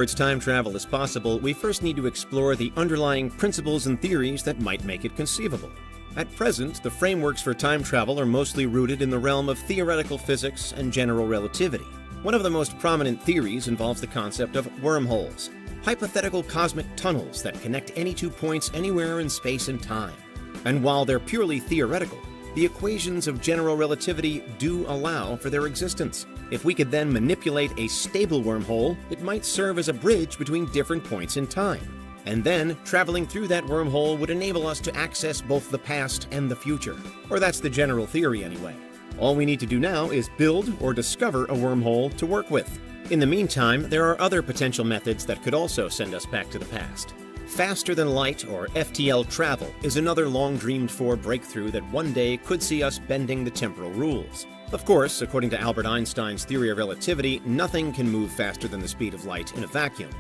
Time travel is possible, we first need to explore the underlying principles and theories that might make it conceivable. At present, the frameworks for time travel are mostly rooted in the realm of theoretical physics and general relativity. One of the most prominent theories involves the concept of wormholes, hypothetical cosmic tunnels that connect any 2 points anywhere in space and time. And while they're purely theoretical, the equations of general relativity do allow for their existence. If we could then manipulate a stable wormhole, it might serve as a bridge between different points in time. And then, traveling through that wormhole would enable us to access both the past and the future. Or that's the general theory anyway. All we need to do now is build or discover a wormhole to work with. In the meantime, there are other potential methods that could also send us back to the past. Faster than light, or FTL travel, is another long-dreamed-for breakthrough that one day could see us bending the temporal rules. Of course, according to Albert Einstein's theory of relativity, nothing can move faster than the speed of light in a vacuum.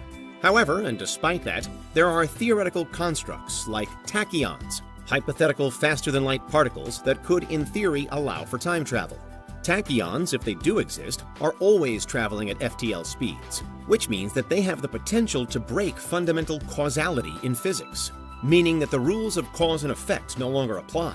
However, and despite that, there are theoretical constructs like tachyons, hypothetical faster-than-light particles that could, in theory, allow for time travel. Tachyons, if they do exist, are always traveling at FTL speeds, which means that they have the potential to break fundamental causality in physics, meaning that the rules of cause and effect no longer apply.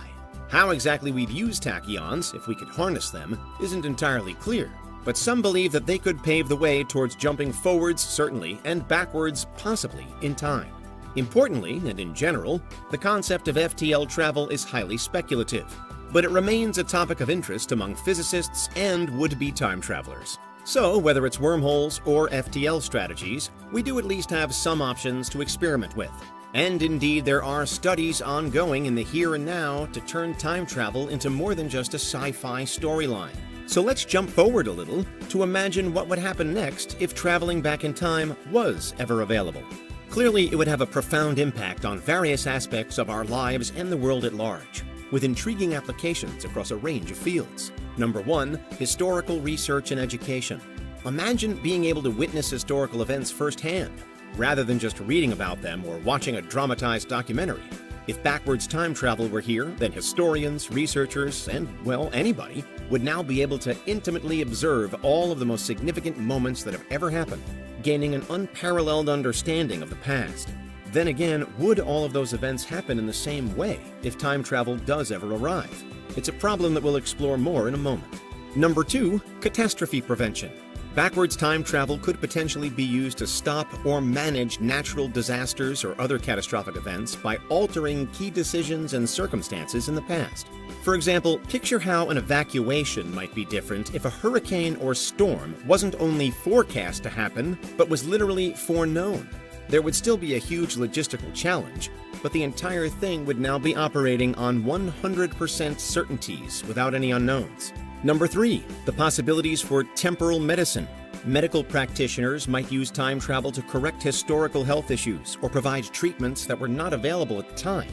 How exactly we'd use tachyons, if we could harness them, isn't entirely clear, but some believe that they could pave the way towards jumping forwards, certainly, and backwards, possibly, in time. Importantly, and in general, the concept of FTL travel is highly speculative, but it remains a topic of interest among physicists and would-be time travelers. So, whether it's wormholes or FTL strategies, we do at least have some options to experiment with. And indeed, there are studies ongoing in the here and now to turn time travel into more than just a sci-fi storyline. So let's jump forward a little to imagine what would happen next if traveling back in time was ever available. Clearly, it would have a profound impact on various aspects of our lives and the world at large, with intriguing applications across a range of fields. Number 1, historical research and education. Imagine being able to witness historical events firsthand, rather than just reading about them or watching a dramatized documentary. If backwards time travel were here, then historians, researchers, and, well, anybody would now be able to intimately observe all of the most significant moments that have ever happened, gaining an unparalleled understanding of the past. Then again, would all of those events happen in the same way if time travel does ever arrive? It's a problem that we'll explore more in a moment. Number 2, catastrophe prevention. Backwards time travel could potentially be used to stop or manage natural disasters or other catastrophic events by altering key decisions and circumstances in the past. For example, picture how an evacuation might be different if a hurricane or storm wasn't only forecast to happen, but was literally foreknown. There would still be a huge logistical challenge, but the entire thing would now be operating on 100% certainties without any unknowns. Number 3, the possibilities for temporal medicine. Medical practitioners might use time travel to correct historical health issues or provide treatments that were not available at the time,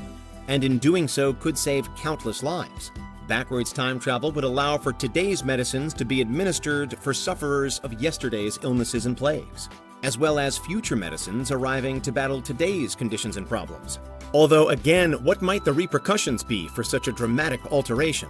and in doing so could save countless lives. Backwards time travel would allow for today's medicines to be administered for sufferers of yesterday's illnesses and plagues, as well as future medicines arriving to battle today's conditions and problems. Although again, what might the repercussions be for such a dramatic alteration?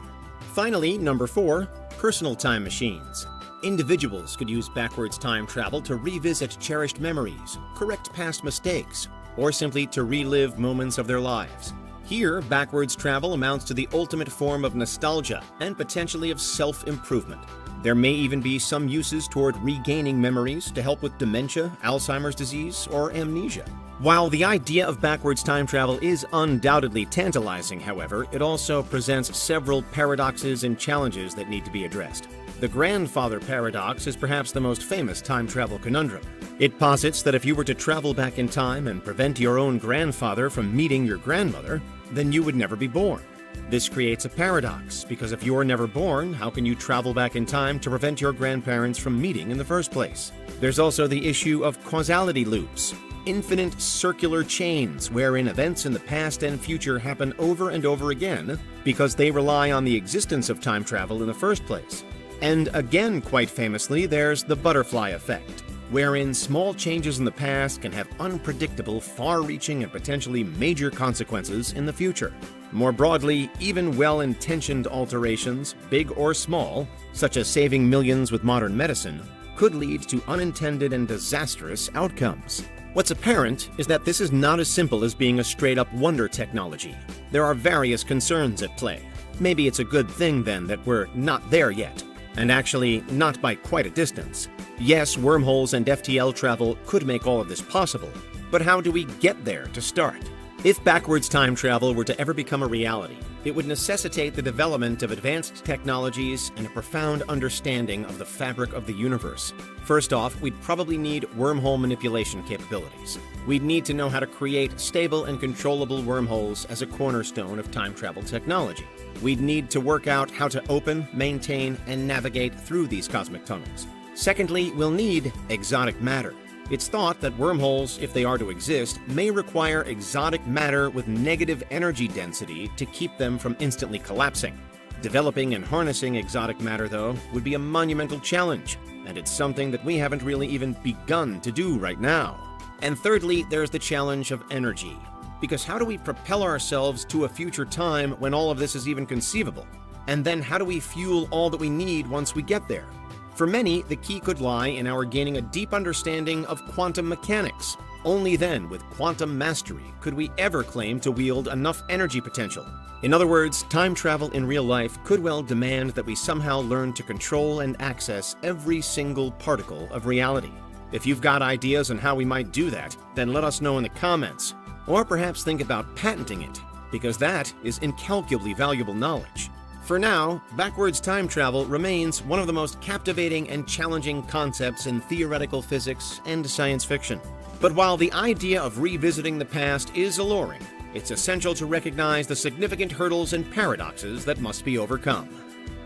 Finally, number 4, personal time machines. Individuals could use backwards time travel to revisit cherished memories, correct past mistakes, or simply to relive moments of their lives. Here, backwards travel amounts to the ultimate form of nostalgia and potentially of self-improvement. There may even be some uses toward regaining memories to help with dementia, Alzheimer's disease, or amnesia. While the idea of backwards time travel is undoubtedly tantalizing, however, it also presents several paradoxes and challenges that need to be addressed. The grandfather paradox is perhaps the most famous time travel conundrum. It posits that if you were to travel back in time and prevent your own grandfather from meeting your grandmother, then you would never be born. This creates a paradox, because if you're never born, how can you travel back in time to prevent your grandparents from meeting in the first place? There's also the issue of causality loops, infinite circular chains wherein events in the past and future happen over and over again because they rely on the existence of time travel in the first place. And again, quite famously, there's the butterfly effect, wherein small changes in the past can have unpredictable, far-reaching, and potentially major consequences in the future. More broadly, even well-intentioned alterations, big or small, such as saving millions with modern medicine, could lead to unintended and disastrous outcomes. What's apparent is that this is not as simple as being a straight-up wonder technology. There are various concerns at play. Maybe it's a good thing, then, that we're not there yet, and actually not by quite a distance. Yes, wormholes and FTL travel could make all of this possible, but how do we get there to start? If backwards time travel were to ever become a reality, it would necessitate the development of advanced technologies and a profound understanding of the fabric of the universe. First off, we'd probably need wormhole manipulation capabilities. We'd need to know how to create stable and controllable wormholes as a cornerstone of time travel technology. We'd need to work out how to open, maintain, and navigate through these cosmic tunnels. Secondly, we'll need exotic matter. It's thought that wormholes, if they are to exist, may require exotic matter with negative energy density to keep them from instantly collapsing. Developing and harnessing exotic matter, though, would be a monumental challenge, and it's something that we haven't really even begun to do right now. And thirdly, there's the challenge of energy. Because how do we propel ourselves to a future time when all of this is even conceivable? And then how do we fuel all that we need once we get there? For many, the key could lie in our gaining a deep understanding of quantum mechanics. Only then, with quantum mastery, could we ever claim to wield enough energy potential. In other words, time travel in real life could well demand that we somehow learn to control and access every single particle of reality. If you've got ideas on how we might do that, then let us know in the comments. Or perhaps think about patenting it, because that is incalculably valuable knowledge. For now, backwards time travel remains one of the most captivating and challenging concepts in theoretical physics and science fiction. But while the idea of revisiting the past is alluring, it's essential to recognize the significant hurdles and paradoxes that must be overcome.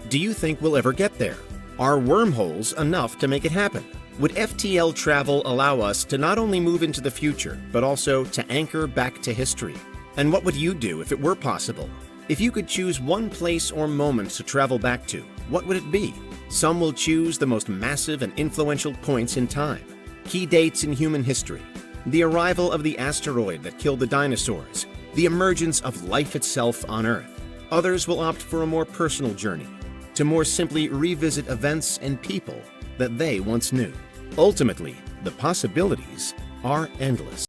Do you think we'll ever get there? Are wormholes enough to make it happen? Would FTL travel allow us to not only move into the future, but also to anchor back to history? And what would you do if it were possible? If you could choose one place or moment to travel back to, what would it be? Some will choose the most massive and influential points in time, key dates in human history, the arrival of the asteroid that killed the dinosaurs, the emergence of life itself on Earth. Others will opt for a more personal journey, to more simply revisit events and people that they once knew. Ultimately, the possibilities are endless.